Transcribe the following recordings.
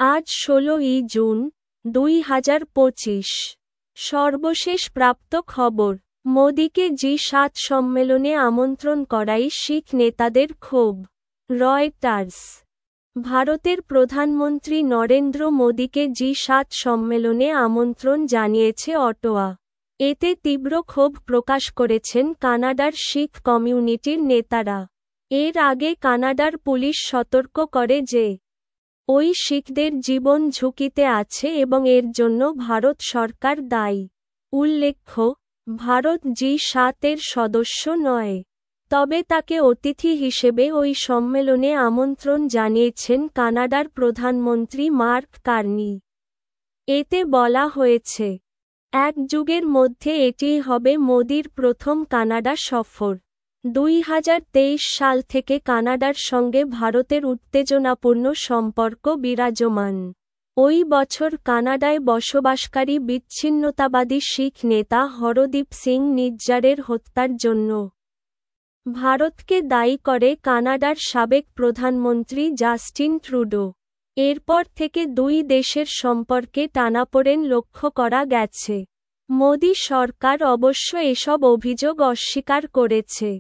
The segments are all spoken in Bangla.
আজ ১৬ই জুন, ২০২৫। সর্বশেষ প্রাপ্ত খবর। মোদিকে জি৭ সম্মেলনে আমন্ত্রণ করায় শিখ নেতাদের ক্ষোভ। রয়টার্স। ভারতের প্রধানমন্ত্রী নরেন্দ্র মোদিকে জি৭ সম্মেলনে আমন্ত্রণ জানিয়েছে অটোয়া। এতে তীব্র ক্ষোভ প্রকাশ করেছেন কানাডার শিখ কমিউনিটির নেতারা। এর আগে কানাডার পুলিশ সতর্ক করে যে ওই শিখদের জীবন ঝুঁকিতে আছে এবং এর জন্য ভারত সরকার দায়ী। উল্লেখ্য, ভারত জি৭-এর সদস্য নয়। তবে তাকে অতিথি হিসেবে ওই সম্মেলনে আমন্ত্রণ জানিয়েছেন কানাডার প্রধানমন্ত্রী মার্ক কার্নি। এতে বলা হয়েছে, এক যুগের মধ্যে এটিই হবে মোদির প্রথম কানাডা সফর। ২০২৩ সাল থেকে কানাডার সঙ্গে ভারতের উত্তেজনাপূর্ণ সম্পর্ক বিরাজমান। ওই বছর কানাডায় বসবাসকারী বিচ্ছিন্নতাবাদী শিখ নেতা হরদীপ সিং নিজ্জারের হত্যার জন্য ভারতকে দায়ী করে কানাডার সাবেক প্রধানমন্ত্রী জাস্টিন ট্রুডো। এরপর থেকে দুই দেশের সম্পর্কে টানাপোড়েন লক্ষ্য করা গেছে। মোদি সরকার অবশ্য এসব অভিযোগ অস্বীকার করেছে।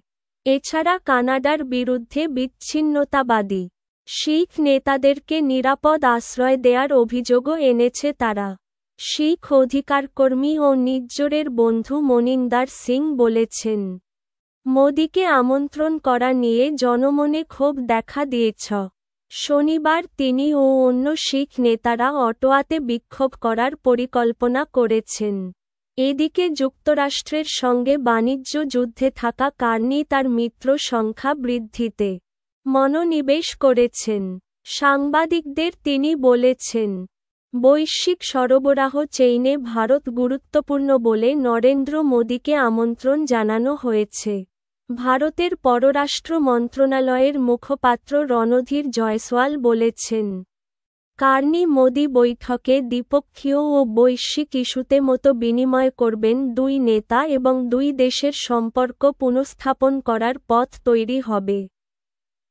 এছাড়া কানাডার বিরুদ্ধে বিচ্ছিন্নতাবাদী শিখ নেতাদেরকে নিরাপদ আশ্রয় দেয়ার অভিযোগও এনেছে তারা। শিখ অধিকারকর্মী ও নিজ্জরের বন্ধু মনিন্দর সিং বলেছেন, মোদিকে আমন্ত্রণ করা নিয়ে জনমনে ক্ষোভ দেখা দিয়েছ। শনিবার তিনি ও অন্য শিখ নেতারা অটোয়াতে বিক্ষোভ করার পরিকল্পনা করেছেন। এদিকে যুক্তরাষ্ট্রের সঙ্গে বাণিজ্য যুদ্ধে থাকা কার্নি তার মিত্র সংখ্যা বৃদ্ধিতে মনোনিবেশ করেছেন। সাংবাদিকদের তিনি বলেছেন, বৈশ্বিক সরবরাহ চেইনে ভারত গুরুত্বপূর্ণ বলে নরেন্দ্র মোদিকে আমন্ত্রণ জানানো হয়েছে। ভারতের পররাষ্ট্র মন্ত্রণালয়ের মুখপাত্র রণধীর জয়সওয়াল বলেছেন, কার্নি মোদি বৈঠকে দ্বিপক্ষীয় ও বৈশ্বিক ইস্যুতে মত বিনিময় করবেন দুই নেতা এবং দুই দেশের সম্পর্ক পুনঃস্থাপন করার পথ তৈরি হবে।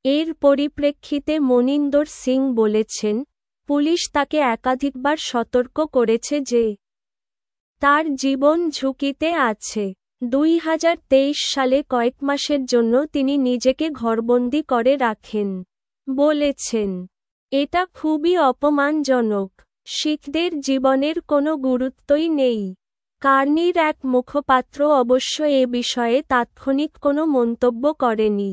এর পরিপ্রেক্ষিতে মনিন্দর সিং বলেছেন, পুলিশ তাকে একাধিকবার সতর্ক করেছে যে তার জীবন ঝুঁকিতে আছে। ২০২৩ সালে কয়েক মাসের জন্য তিনি নিজেকে ঘরবন্দি করে রাখেন। বলেছেন, এটা খুবই অপমানজনক। শিখদের জীবনের কোনো গুরুত্বই নেই। কার্নির এক মুখপাত্র অবশ্য এ বিষয়ে তাৎক্ষণিক কোনো মন্তব্য করেনি।